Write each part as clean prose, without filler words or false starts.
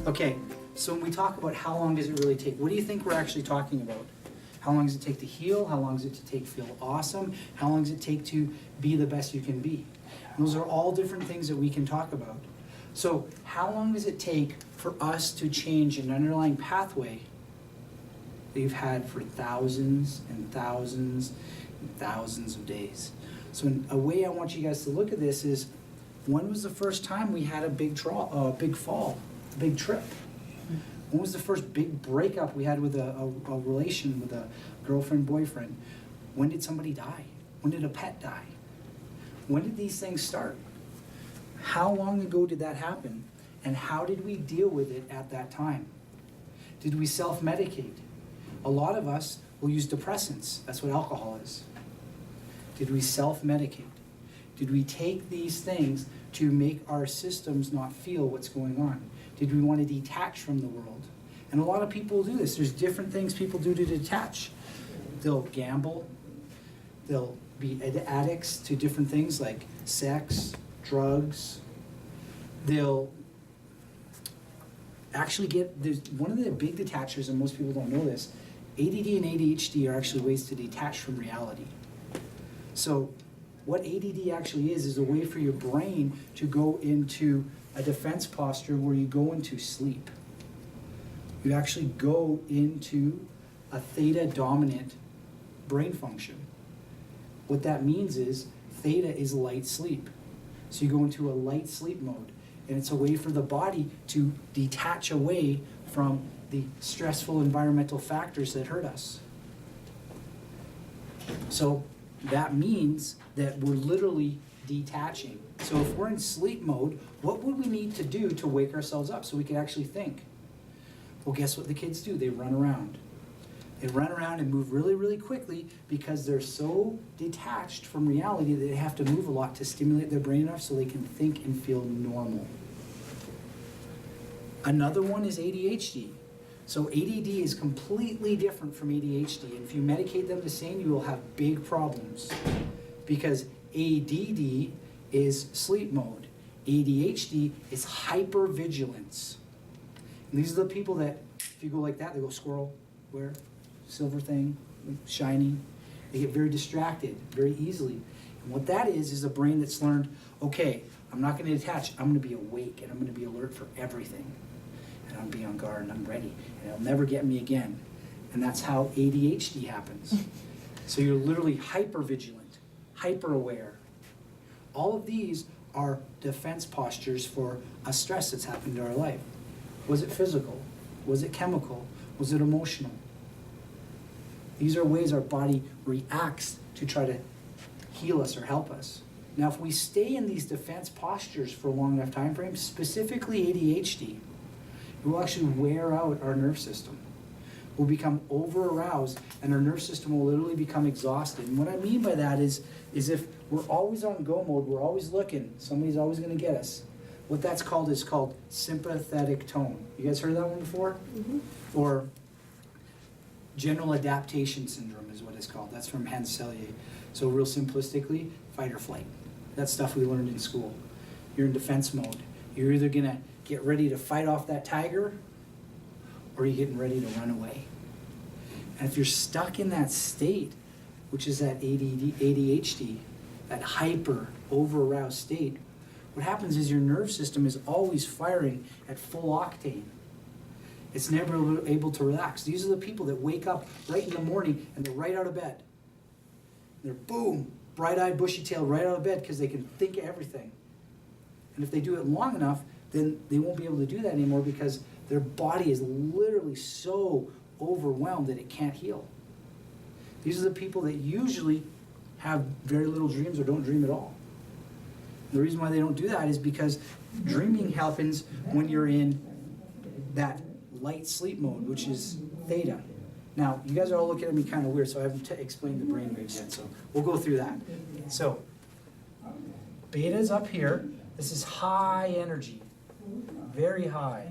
Okay, so when we talk about how long does it really take, what do you think we're actually talking about? How long does it take to heal? How long does it take to feel awesome? How long does it take to be the best you can be? And those are all different things that we can talk about. So how long does it take for us to change an underlying pathway that you've had for thousands and thousands and thousands of days? So a way I want you guys to look at this is, when was the first time we had a big fall, a big trip? When was the first big breakup we had with a relation, with a girlfriend, boyfriend? When did somebody die? When did a pet die? When did these things start? How long ago did that happen? And how did we deal with it at that time? Did we self-medicate? A lot of us will use depressants. That's what alcohol is. Did we self-medicate? Did we take these things to make our systems not feel what's going on? Did we want to detach from the world? And a lot of people do this. There's different things people do to detach. They'll gamble. They'll be addicts to different things like sex, drugs. They'll actually one of the big detachers, and most people don't know this, ADD and ADHD are actually ways to detach from reality. So what ADD actually is a way for your brain to go into a defense posture where you go into sleep. You actually go into a theta dominant brain function. What that means is theta is light sleep. So you go into a light sleep mode, and it's a way for the body to detach away from the stressful environmental factors that hurt us. So that means that we're literally detaching. So if we're in sleep mode, what would we need to do to wake ourselves up so we can actually think? Well, guess what the kids do? They run around. They run around and move really, really quickly because they're so detached from reality that they have to move a lot to stimulate their brain enough so they can think and feel normal. Another one is ADHD. So ADD is completely different from ADHD. And if you medicate them the same, you will have big problems. Because ADD is sleep mode. ADHD is hypervigilance. And these are the people that, if you go like that, they go squirrel, where? Silver thing, shiny. They get very distracted very easily. And what that is a brain that's learned, okay, I'm not going to detach. I'm going to be awake and I'm going to be alert for everything. And I'm be on guard and I'm ready. And it'll never get me again. And that's how ADHD happens. So you're literally hyper-vigilant, hyper-aware. All of these are defense postures for a stress that's happened in our life. Was it physical? Was it chemical? Was it emotional? These are ways our body reacts to try to heal us or help us. Now, if we stay in these defense postures for a long enough time frame, specifically ADHD, it will actually wear out our nerve system. We'll become over-aroused and our nerve system will literally become exhausted. And what I mean by that is if we're always on go mode, we're always looking, somebody's always going to get us. What that's called is called sympathetic tone. You guys heard of that one before? Mm-hmm. Or general adaptation syndrome is what it's called. That's from Hans Selye. So real simplistically, fight or flight. That's stuff we learned in school. You're in defense mode. You're either going to get ready to fight off that tiger or you're getting ready to run away. And if you're stuck in that state, which is that ADHD, that hyper, over-aroused state, what happens is your nerve system is always firing at full octane. It's never able to relax. These are the people that wake up right in the morning and they're right out of bed. They're boom, bright-eyed, bushy-tailed, right out of bed because they can think of everything. And if they do it long enough, then they won't be able to do that anymore because their body is literally so overwhelmed that it can't heal. These are the people that usually have very little dreams or don't dream at all. The reason why they don't do that is because dreaming happens when you're in that light sleep mode, which is theta. Now, you guys are all looking at me kind of weird, so I haven't explained the brain waves yet, so we'll go through that. So, beta is up here. This is high energy, very high.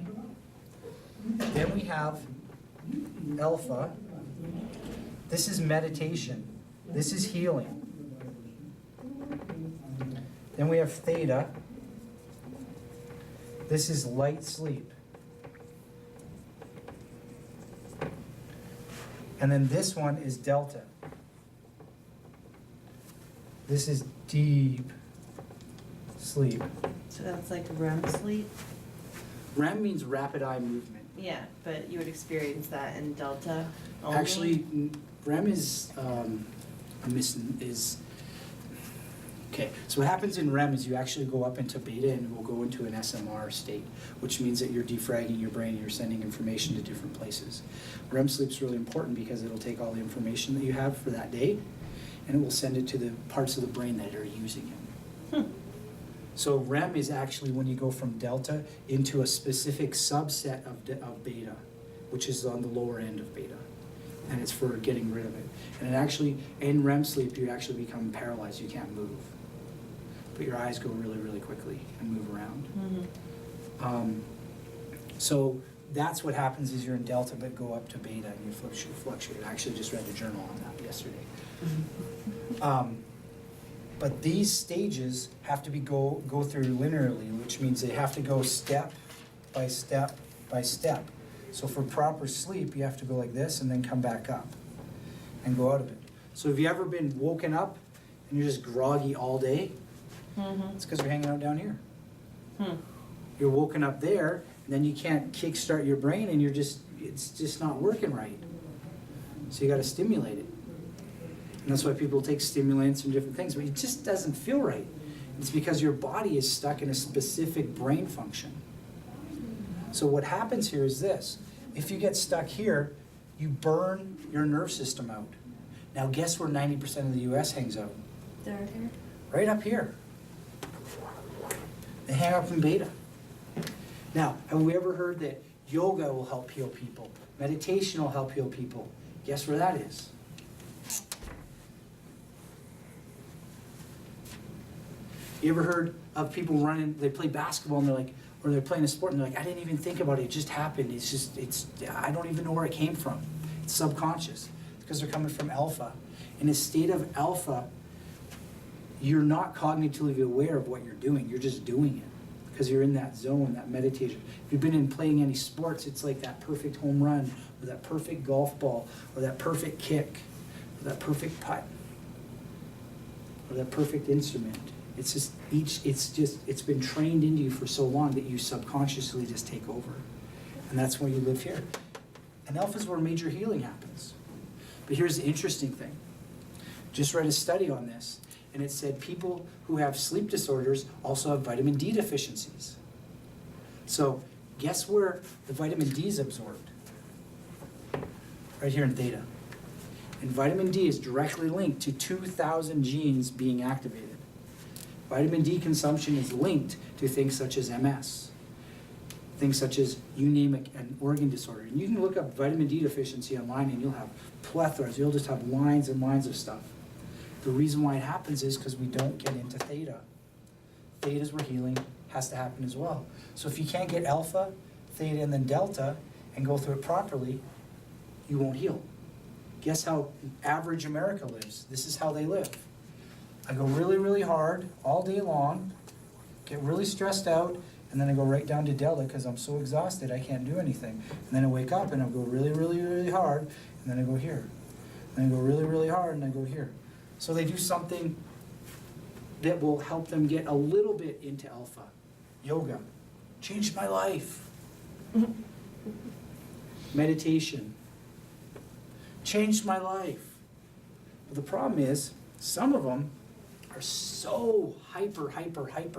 Then we have alpha. This is meditation. This is healing. Then we have theta. This is light sleep. And then this one is delta. This is deep sleep. So that's like REM sleep? REM means rapid eye movement. Yeah, but you would experience that in Delta only? Actually, REM is okay. So what happens in REM is you actually go up into beta and will go into an SMR state, which means that you're defragging your brain, you're sending information to different places. REM sleep's really important because it'll take all the information that you have for that day, and it will send it to the parts of the brain that are using it. So REM is actually when you go from delta into a specific subset of beta, which is on the lower end of beta. And it's for getting rid of it. And it actually, in REM sleep, you actually become paralyzed. You can't move. But your eyes go really, really quickly and move around. Mm-hmm. So that's what happens is you're in delta, but go up to beta and you fluctuate. I actually just read the journal on that yesterday. Mm-hmm. But these stages have to be go through linearly, which means they have to go step by step by step. So for proper sleep, you have to go like this and then come back up and go out of it. So have you ever been woken up and you're just groggy all day? Mm-hmm. It's because you're hanging out down here. You're woken up there, and then you can't kickstart your brain, and it's just not working right. So you got to stimulate it. And that's why people take stimulants and different things, but it just doesn't feel right. It's because your body is stuck in a specific brain function. So what happens here is this. If you get stuck here, you burn your nerve system out. Now guess where 90% of the US hangs out? Right here? Right up here. They hang up in beta. Now, have we ever heard that yoga will help heal people? Meditation will help heal people. Guess where that is? You ever heard of people running, they play basketball and they're like, or they're playing a sport and they're like, I didn't even think about it, it just happened. I don't even know where it came from. It's subconscious. It's because they're coming from alpha. In a state of alpha, you're not cognitively aware of what you're doing, you're just doing it. Because you're in that zone, that meditation. If you've been in playing any sports, it's like that perfect home run, or that perfect golf ball, or that perfect kick, or that perfect putt, or that perfect instrument. It's been trained into you for so long that you subconsciously just take over. And that's why you live here. And alpha is where major healing happens. But here's the interesting thing. Just read a study on this, and it said people who have sleep disorders also have vitamin D deficiencies. So guess where the vitamin D is absorbed? Right here in theta. And vitamin D is directly linked to 2,000 genes being activated. Vitamin D consumption is linked to things such as MS, things such as, you name it, an organ disorder. And you can look up vitamin D deficiency online and you'll have plethoras, you'll just have lines and lines of stuff. The reason why it happens is because we don't get into theta. Theta is where healing has to happen as well. So if you can't get alpha, theta, and then delta and go through it properly, you won't heal. Guess how average America lives? This is how they live. I go really, really hard all day long, get really stressed out, and then I go right down to delta because I'm so exhausted I can't do anything. And then I wake up and I go really, really, really hard, and then I go here. And I go really, really hard, and I go here. So they do something that will help them get a little bit into alpha. Yoga. Changed my life. Meditation. Changed my life. But the problem is, some of them are so hyper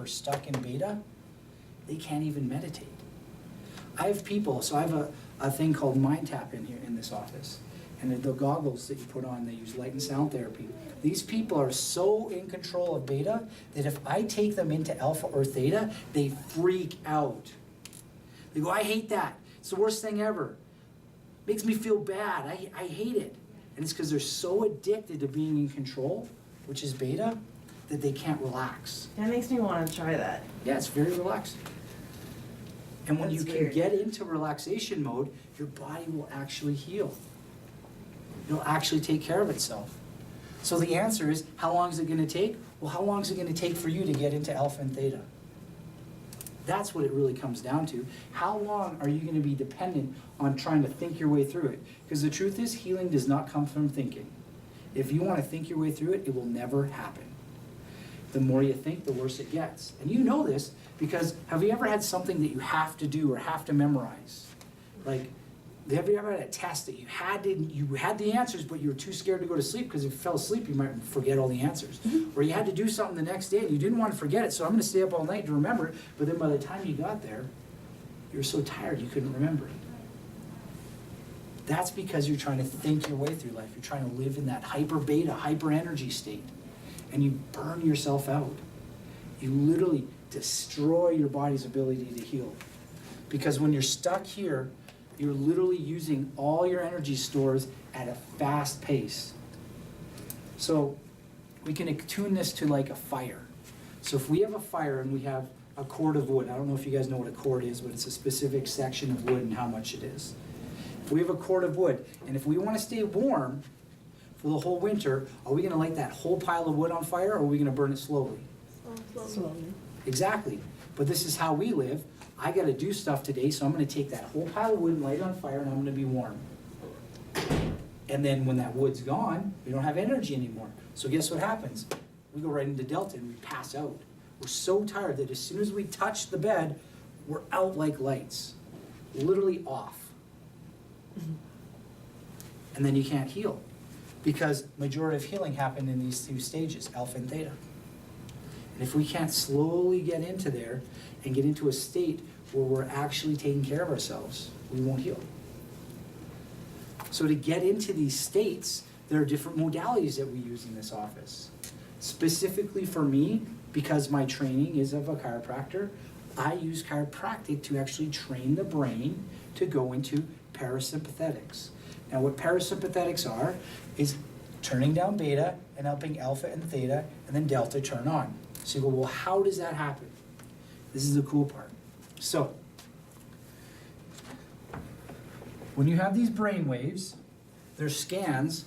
stuck in beta, they can't even meditate. I have people, so I have a thing called Mind Tap in here in this office. And the goggles that you put on, they use light and sound therapy. These people are so in control of beta that if I take them into alpha or theta, they freak out. They go, I hate that. It's the worst thing ever. Makes me feel bad. I hate it. And it's because they're so addicted to being in control, which is beta, that they can't relax. That makes me want to try that. Yeah, it's very relaxing. And when That's you weird. can get into relaxation mode, your body will actually heal. It'll actually take care of itself. So the answer is, how long is it going to take? Well, how long is it going to take for you to get into alpha and theta? That's what it really comes down to. How long are you going to be dependent on trying to think your way through it? Because the truth is, healing does not come from thinking. If you want to think your way through it, it will never happen. The more you think, the worse it gets. And you know this because have you ever had something that you have to do or have to memorize? Like, have you ever had a test that you had the answers, but you were too scared to go to sleep because if you fell asleep, you might forget all the answers. Or you had to do something the next day and you didn't want to forget it, so I'm going to stay up all night to remember it. But then by the time you got there, you were so tired you couldn't remember it. That's because you're trying to think your way through life. You're trying to live in that hyper beta, hyper energy state. And you burn yourself out. You literally destroy your body's ability to heal. Because when you're stuck here, you're literally using all your energy stores at a fast pace. So we can attune this to like a fire. So if we have a fire and we have a cord of wood, I don't know if you guys know what a cord is, but it's a specific section of wood and how much it is. If we have a cord of wood, and if we want to stay warm for the whole winter, are we going to light that whole pile of wood on fire, or are we going to burn it slowly? Slowly. Exactly. But this is how we live. I got to do stuff today, so I'm going to take that whole pile of wood and light it on fire, and I'm going to be warm. And then when that wood's gone, we don't have energy anymore. So guess what happens? We go right into Delta and we pass out. We're so tired that as soon as we touch the bed, we're out like lights, literally off. And then you can't heal because majority of healing happened in these two stages, alpha and theta. And if we can't slowly get into there and get into a state where we're actually taking care of ourselves, we won't heal. So to get into these states, there are different modalities that we use in this office. Specifically for me, because my training is of a chiropractor, I use chiropractic to actually train the brain to go into parasympathetics. Now what parasympathetics are is turning down beta and helping alpha and theta and then delta turn on. So you go, well, how does that happen? This is the cool part. So when you have these brain waves, there's scans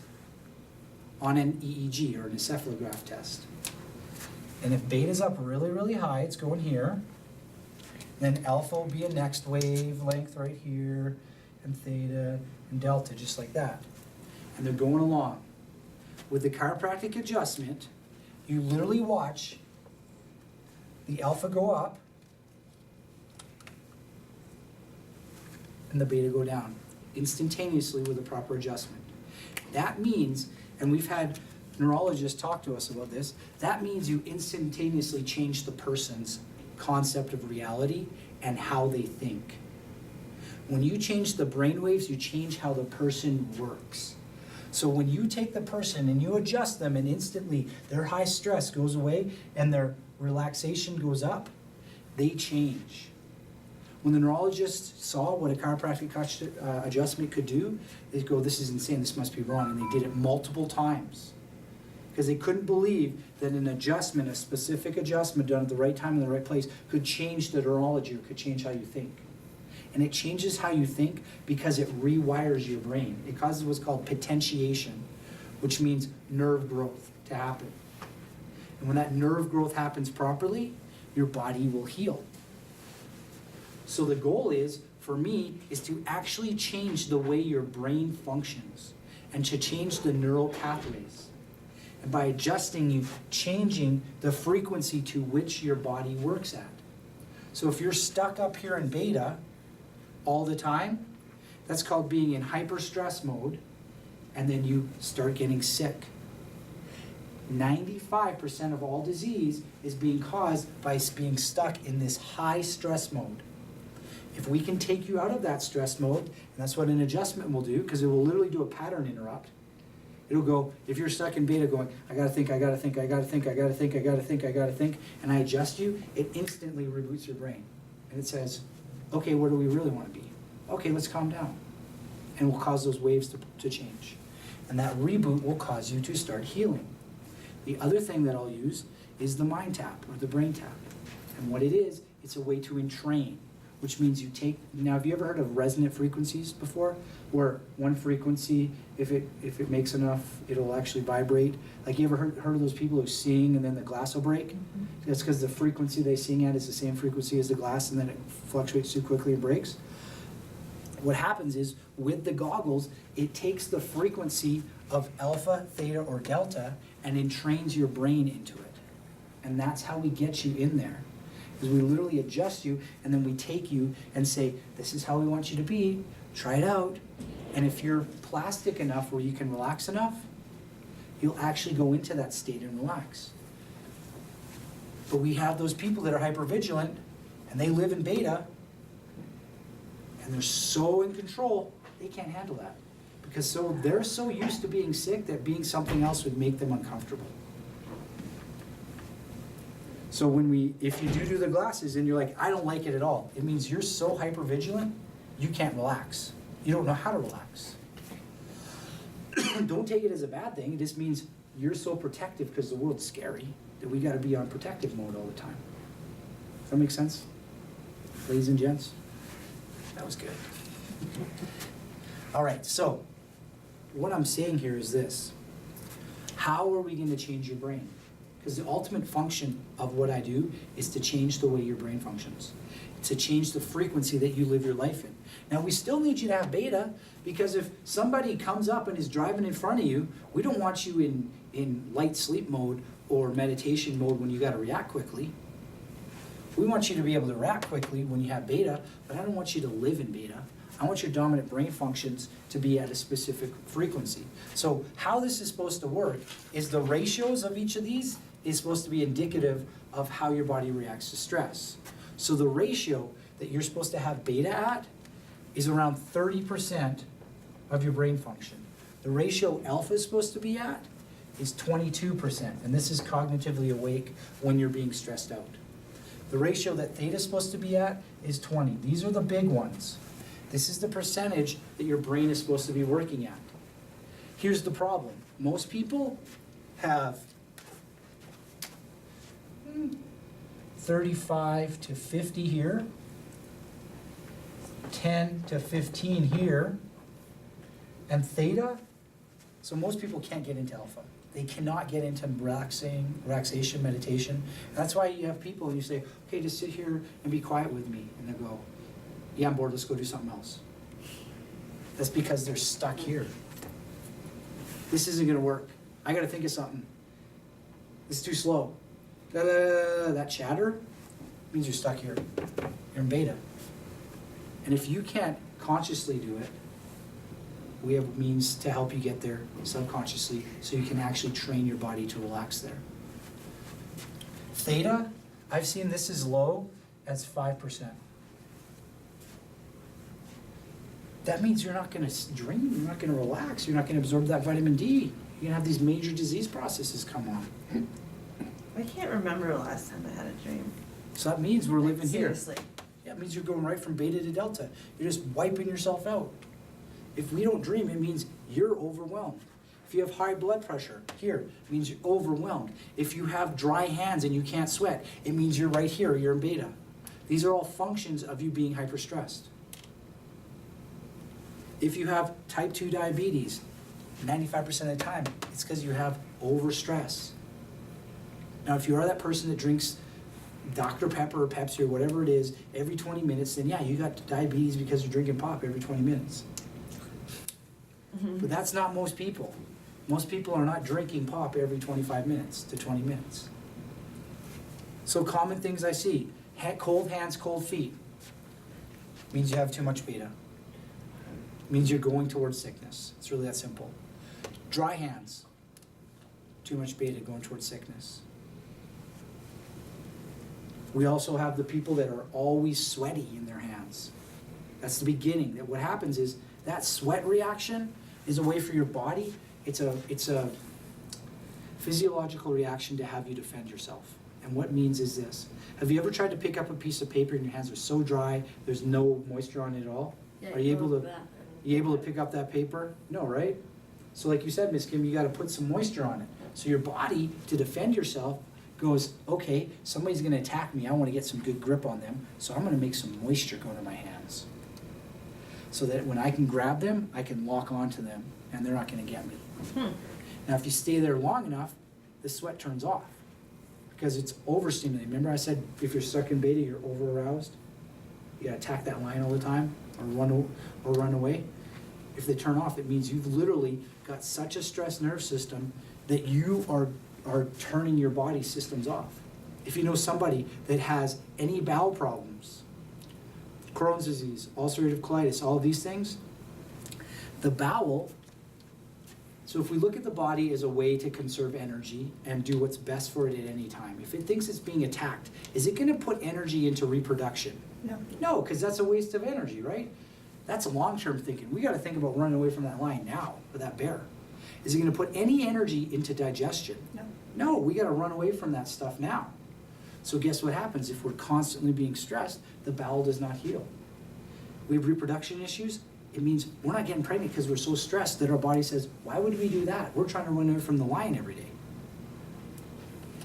on an EEG or an encephalograph test. And if beta's up really, really high, it's going here. Then alpha will be a next wavelength right here, and theta and delta, just like that. And they're going along. With the chiropractic adjustment, you literally watch the alpha go up and the beta go down instantaneously with a proper adjustment. That means, and we've had neurologists talk to us about this, that means you instantaneously change the person's concept of reality and how they think. When you change the brain waves, you change how the person works. So when you take the person and you adjust them and instantly their high stress goes away and their relaxation goes up, they change. When the neurologist saw what a chiropractic adjustment could do, they go, this is insane, this must be wrong, and they did it multiple times. Because they couldn't believe that an adjustment, a specific adjustment done at the right time in the right place, could change the neurology or could change how you think. And it changes how you think because it rewires your brain. It causes what's called potentiation, which means nerve growth to happen. And when that nerve growth happens properly, your body will heal. So the goal is, for me, is to actually change the way your brain functions and to change the neural pathways. And by adjusting, you changing the frequency to which your body works at. So if you're stuck up here in beta all the time, that's called being in hyper stress mode, and then you start getting sick. 95% of all disease is being caused by being stuck in this high stress mode. If we can take you out of that stress mode, and that's what an adjustment will do, because it will literally do a pattern interrupt. It'll go, if you're stuck in beta going, I gotta think, I gotta think, I gotta think, I gotta think, I gotta think, I gotta think, and I adjust you, it instantly reboots your brain. And it says, okay, where do we really want to be? Okay, let's calm down. And will cause those waves to change. And that reboot will cause you to start healing. The other thing that I'll use is the mind tap or the brain tap. And what it is, it's a way to entrain which means you take, now have you ever heard of resonant frequencies before? Where one frequency, if it makes enough, it'll actually vibrate. Like you ever heard of those people who sing and then the glass will break? That's because the frequency they sing at is the same frequency as the glass and then it fluctuates too quickly and breaks. What happens is with the goggles, it takes the frequency of alpha, theta, or delta and entrains your brain into it. And that's how we get you in there. Is we literally adjust you and then we take you and say, this is how we want you to be, try it out. And if you're plastic enough where you can relax enough, you'll actually go into that state and relax. But we have those people that are hypervigilant and they live in beta and they're so in control, they can't handle that. Because they're so used to being sick that being something else would make them uncomfortable. So if you do the glasses and you're like, I don't like it at all, it means you're so hypervigilant, you can't relax. You don't know how to relax. Don't take it as a bad thing. It just means you're so protective because the world's scary that we got to be on protective mode all the time. Does that make sense? Ladies and gents? That was good. All right, so what I'm saying here is this. How are we going to change your brain? Because the ultimate function of what I do is to change the way your brain functions, to change the frequency that you live your life in. Now, we still need you to have beta, because if somebody comes up and is driving in front of you, we don't want you in light sleep mode or meditation mode when you got to react quickly. We want you to be able to react quickly when you have beta, but I don't want you to live in beta. I want your dominant brain functions to be at a specific frequency. So how this is supposed to work is the ratios of each of these is supposed to be indicative of how your body reacts to stress. So the ratio that you're supposed to have beta at is around 30% of your brain function. The ratio alpha is supposed to be at is 22%, and this is cognitively awake when you're being stressed out. The ratio that theta is supposed to be at is 20. These are the big ones. This is the percentage that your brain is supposed to be working at. Here's the problem. Most people have 35 to 50 here, 10 to 15 here, and theta. So most people can't get into alpha. They cannot get into relaxation, meditation. And that's why you have people and you say, okay, just sit here and be quiet with me. And they go, yeah, I'm bored, let's go do something else. That's because they're stuck here. This isn't gonna work. I gotta think of something. It's too slow. That chatter means you're stuck here. You're in beta. And if you can't consciously do it, we have means to help you get there subconsciously so you can actually train your body to relax there. Theta, I've seen this as low as 5%. That means you're not going to dream, you're not going to relax, you're not going to absorb that vitamin D. You're going to have these major disease processes come on. I can't remember the last time I had a dream. So that means we're living here. Seriously. Yeah, it means you're going right from beta to delta. You're just wiping yourself out. If we don't dream, it means you're overwhelmed. If you have high blood pressure, here, it means you're overwhelmed. If you have dry hands and you can't sweat, it means you're right here, you're in beta. These are all functions of you being hyperstressed. If you have type 2 diabetes, 95% of the time, it's because you have overstress. Now, if you are that person that drinks Dr. Pepper or Pepsi or whatever it is every 20 minutes, then yeah, you got diabetes because you're drinking pop every 20 minutes. But that's not most people. Most people are not drinking pop every 25 minutes to 20 minutes. So common things I see, cold hands, cold feet, means you have too much beta. Means you're going towards sickness. It's really that simple. Dry hands, too much beta, going towards sickness. We also have the people that are always sweaty in their hands. That's the beginning. That what happens is that sweat reaction is a way for your body. It's a physiological reaction to have you defend yourself. And what it means is this. Have you ever tried to pick up a piece of paper and your hands are so dry, there's no moisture on it at all? Yeah, Are you able to pick up that paper? No, right? So like you said, Miss Kim, you got to put some moisture on it. So your body, to defend yourself, goes, okay, somebody's gonna attack me, I wanna get some good grip on them, so I'm gonna make some moisture go to my hands. So that when I can grab them, I can lock onto them, and they're not gonna get me. Now, if you stay there long enough, the sweat turns off, because it's overstimulating. Remember I said, if you're stuck in beta, you're over-aroused? You gotta attack that line all the time, or run away. If they turn off, it means you've literally got such a stressed nerve system that you are turning your body systems off. If you know somebody that has any bowel problems, Crohn's disease, ulcerative colitis, all of these things, the bowel, so if we look at the body as a way to conserve energy and do what's best for it at any time, if it thinks it's being attacked, is it gonna put energy into reproduction? No. No, because that's a waste of energy, right? That's long-term thinking. We gotta think about running away from that lion now, or that bear. Is it gonna put any energy into digestion? No. No, we gotta run away from that stuff now. So guess what happens? If we're constantly being stressed, the bowel does not heal. We have reproduction issues, it means we're not getting pregnant because we're so stressed that our body says, why would we do that? We're trying to run away from the lion every day.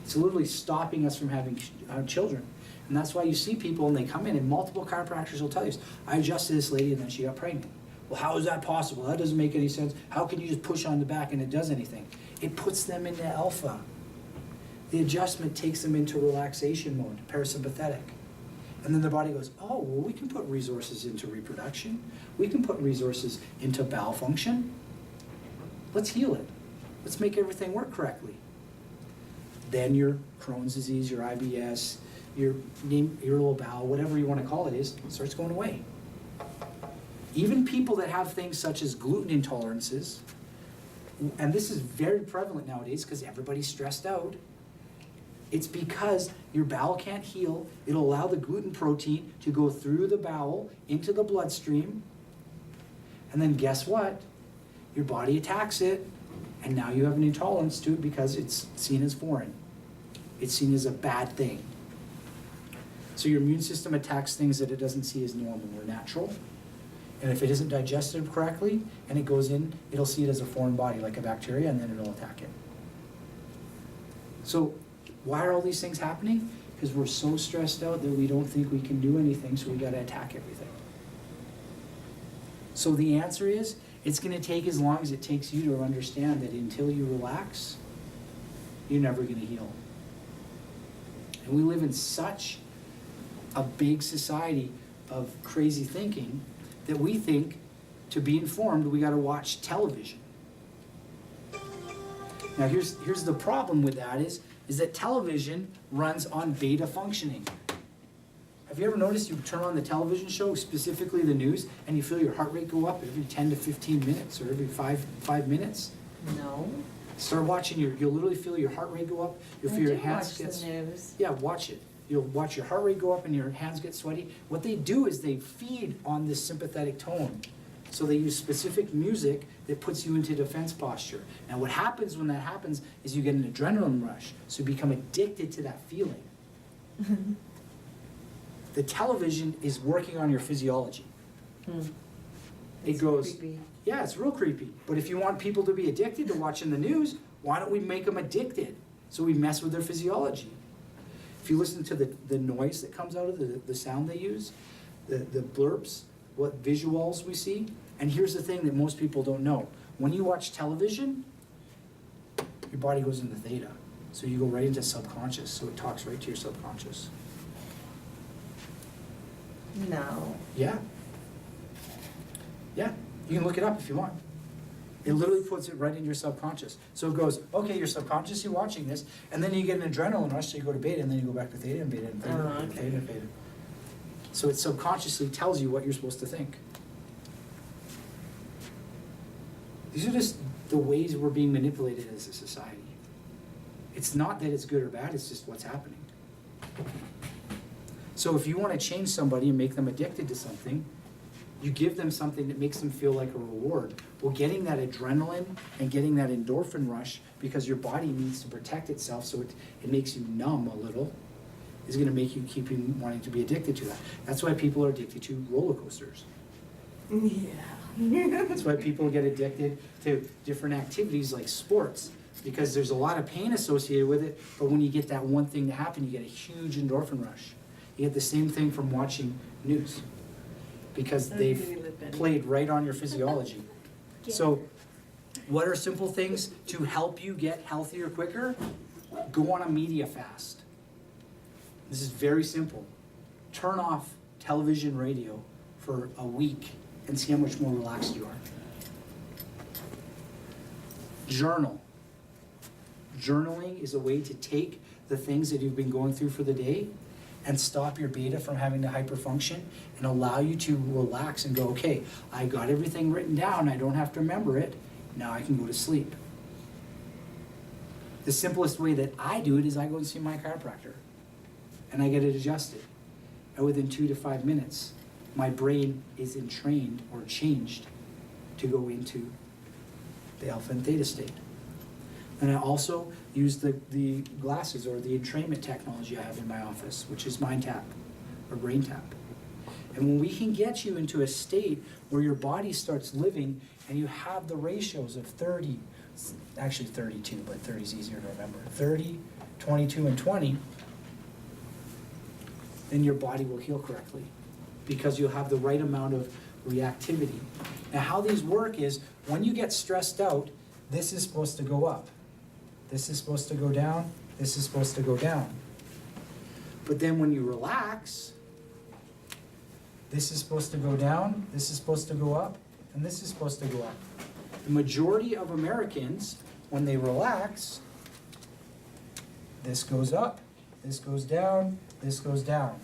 It's literally stopping us from having children. And that's why you see people and they come in and multiple chiropractors will tell you, I adjusted this lady and then she got pregnant. Well, how is that possible? That doesn't make any sense. How can you just push on the back and it does anything? It puts them into alpha. The adjustment takes them into relaxation mode, parasympathetic. And then the body goes, oh, well, we can put resources into reproduction. We can put resources into bowel function. Let's heal it. Let's make everything work correctly. Then your Crohn's disease, your IBS, your irritable bowel, whatever you want to call it starts going away. Even people that have things such as gluten intolerances, and this is very prevalent nowadays because everybody's stressed out, it's because your bowel can't heal. It'll allow the gluten protein to go through the bowel into the bloodstream. And then guess what? Your body attacks it, and now you have an intolerance to it because it's seen as foreign. It's seen as a bad thing. So your immune system attacks things that it doesn't see as normal or natural. And if it isn't digested correctly and it goes in, it'll see it as a foreign body, like a bacteria, and then it'll attack it. So why are all these things happening? Because we're so stressed out that we don't think we can do anything, so we gotta attack everything. So the answer is, it's gonna take as long as it takes you to understand that until you relax, you're never gonna heal. And we live in such a big society of crazy thinking that we think to be informed, we gotta watch television. Now here's the problem with that is that television runs on beta functioning. Have you ever noticed you turn on the television show, specifically the news, and you feel your heart rate go up every 10 to 15 minutes or every five minutes? No. Start watching, you'll literally feel your heart rate go up, you'll feel your hands get... watch the news. Yeah, watch it. You'll watch your heart rate go up and your hands get sweaty. What they do is they feed on this sympathetic tone. So they use specific music that puts you into defense posture. And what happens when that happens is you get an adrenaline rush. So you become addicted to that feeling. The television is working on your physiology. It goes, creepy. yeah, it's real creepy. But if you want people to be addicted to watching the news, why don't we make them addicted? So we mess with their physiology. If you listen to the noise that comes out of the sound they use, the blurps, what visuals we see, and here's the thing that most people don't know. When you watch television, your body goes into theta. So you go right into subconscious, so it talks right to your subconscious. No. Yeah. Yeah, you can look it up if you want. It literally puts it right in your subconscious. So it goes, okay, you're subconsciously watching this, and then you get an adrenaline rush, so you go to beta, and then you go back to theta and beta and theta and okay. theta and beta. So it subconsciously tells you what you're supposed to think. These are just the ways we're being manipulated as a society. It's not that it's good or bad, it's just what's happening. So if you want to change somebody and make them addicted to something, you give them something that makes them feel like a reward. Well, getting that adrenaline and getting that endorphin rush, because your body needs to protect itself, so it makes you numb a little, is going to make you keep wanting to be addicted to that. That's why people are addicted to roller coasters. Yeah. That's why people get addicted to different activities like sports. because there's a lot of pain associated with it, but when you get that one thing to happen, you get a huge endorphin rush. You get the same thing from watching news, because they've played right on your physiology. So what are simple things to help you get healthier quicker? Go on a media fast. This is very simple. Turn off television, radio for a week and see how much more relaxed you are. Journal. Journaling is a way to take the things that you've been going through for the day and stop your beta from having to hyperfunction and allow you to relax and go, okay, I got everything written down, I don't have to remember it, now I can go to sleep. The simplest way that I do it is I go and see my chiropractor and I get it adjusted. And within 2 to 5 minutes, my brain is entrained or changed to go into the alpha and theta state. And I also use the glasses or the entrainment technology I have in my office, which is Mind Tap or Brain Tap. And when we can get you into a state where your body starts living and you have the ratios of 30, actually 32, but 30 is easier to remember, 30, 22, and 20, then your body will heal correctly because you'll have the right amount of reactivity. Now how these work is when you get stressed out, this is supposed to go up. This is supposed to go down. This is supposed to go down. But then when you relax, this is supposed to go down, this is supposed to go up, and this is supposed to go up. The majority of Americans, when they relax, this goes up, this goes down, this goes down.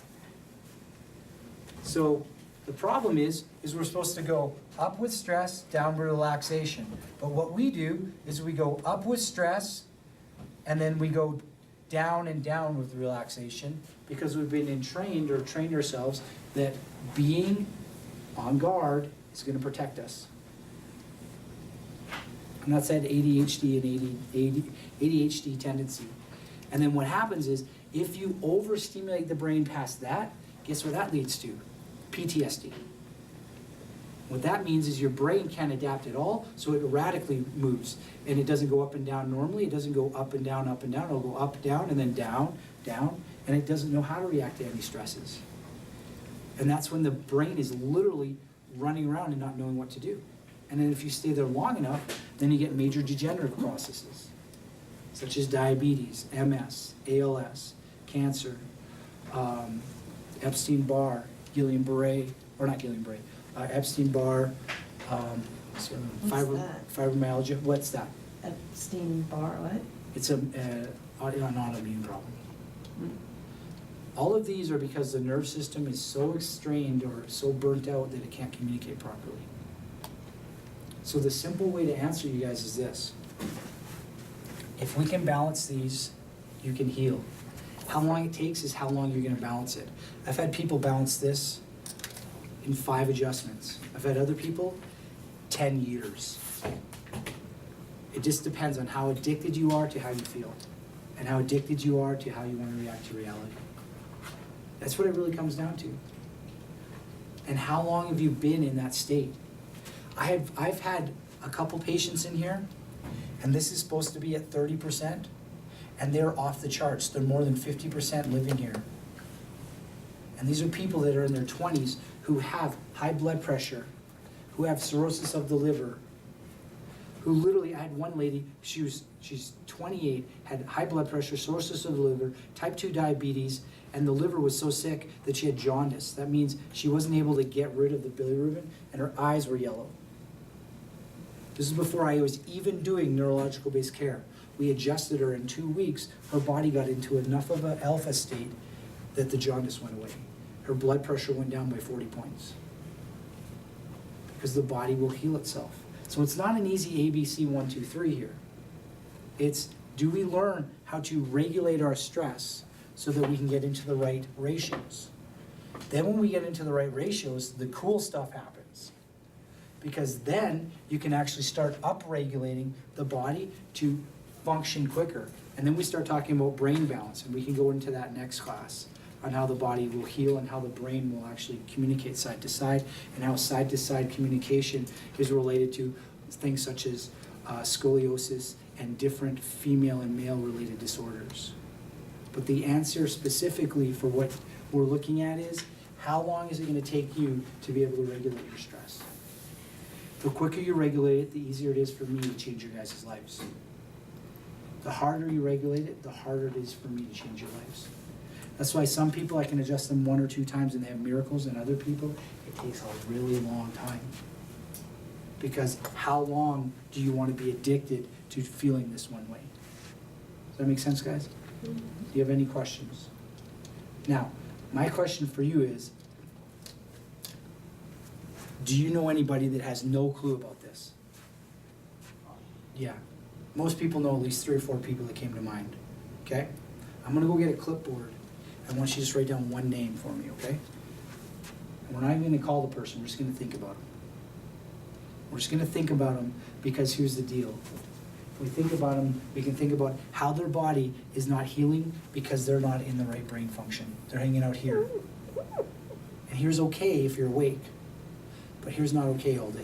So the problem is we're supposed to go up with stress, down with relaxation. But what we do is we go up with stress, and then we go down and down with relaxation because we've been trained ourselves that being on guard is going to protect us. And that's that ADHD and ADHD tendency. And then what happens is if you overstimulate the brain past that, guess what that leads to? PTSD. What that means is your brain can't adapt at all, so it erratically moves. And it doesn't go up and down normally, it doesn't go up and down, it'll go up, down, and then down, down, and it doesn't know how to react to any stresses. And that's when the brain is literally running around and not knowing what to do. And then if you stay there long enough, then you get major degenerative processes, such as diabetes, MS, ALS, cancer, Epstein-Barr, Guillain-Barré, or not Guillain-Barré, Epstein-Barr, fibromyalgia. What's that? Epstein-Barr, what? It's an autoimmune problem. All of these are because the nerve system is so strained or so burnt out that it can't communicate properly. So the simple way to answer you guys is this. If we can balance these, you can heal. How long it takes is how long you're going to balance it. I've had people balance this in 5 adjustments. I've had other people 10 years. It just depends on how addicted you are to how you feel and how addicted you are to how you want to react to reality. That's what it really comes down to. And how long have you been in that state? I've had a couple patients in here, and this is supposed to be at 30%, and they're off the charts. They're more than 50% living here. And these are people that are in their 20s who have high blood pressure, who have cirrhosis of the liver, who literally, I had one lady, she's 28, had high blood pressure, cirrhosis of the liver, type 2 diabetes, and the liver was so sick that she had jaundice. That means she wasn't able to get rid of the bilirubin, and her eyes were yellow. This is before I was even doing neurological based care. We adjusted her in 2 weeks. Her body got into enough of an alpha state that the jaundice went away. Her blood pressure went down by 40 points. Because the body will heal itself. So it's not an easy ABC 1, 2, 3 here. It's, do we learn how to regulate our stress so that we can get into the right ratios? Then when we get into the right ratios, the cool stuff happens. Because then you can actually start upregulating the body to function quicker. And then we start talking about brain balance, and we can go into that next class on how the body will heal and how the brain will actually communicate side to side, and how side to side communication is related to things such as scoliosis and different female and male related disorders. But the answer specifically for what we're looking at is, how long is it going to take you to be able to regulate your stress? The quicker you regulate it, the easier it is for me to change your guys' lives. The harder you regulate it, the harder it is for me to change your lives. That's why some people I can adjust them 1 or 2 times and they have miracles, and other people it takes a really long time. Because how long do you want to be addicted to feeling this one way? Does that make sense, guys? Do you have any questions? Now, my question for you is, do you know anybody that has no clue about this? Yeah. Most people know at least 3 or 4 people that came to mind. Okay? I'm going to go get a clipboard. I want you to just write down one name for me, okay? And we're not even going to call the person. We're just going to think about them. We're just going to think about them because here's the deal. If we think about them, we can think about how their body is not healing because they're not in the right brain function. They're hanging out here. And here's okay if you're awake, but here's not okay all day.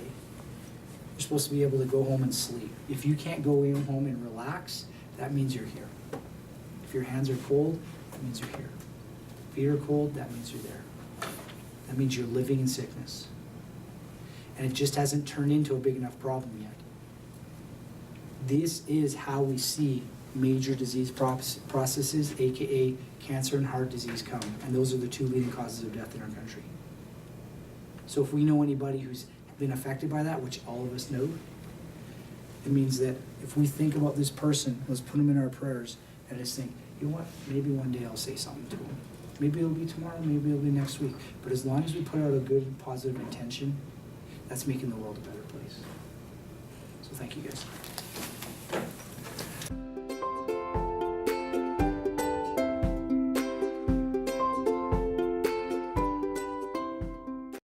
You're supposed to be able to go home and sleep. If you can't go home and relax, that means you're here. If your hands are cold, that means you're here. If feet are cold, that means you're there. That means you're living in sickness. And it just hasn't turned into a big enough problem yet. This is how we see major disease processes, aka cancer and heart disease, come. And those are the 2 leading causes of death in our country. So if we know anybody who's been affected by that, which all of us know, it means that if we think about this person, let's put them in our prayers and just think, you know what, maybe one day I'll say something to them. Maybe it'll be tomorrow, maybe it'll be next week. But as long as we put out a good, positive intention, that's making the world a better place. So thank you guys.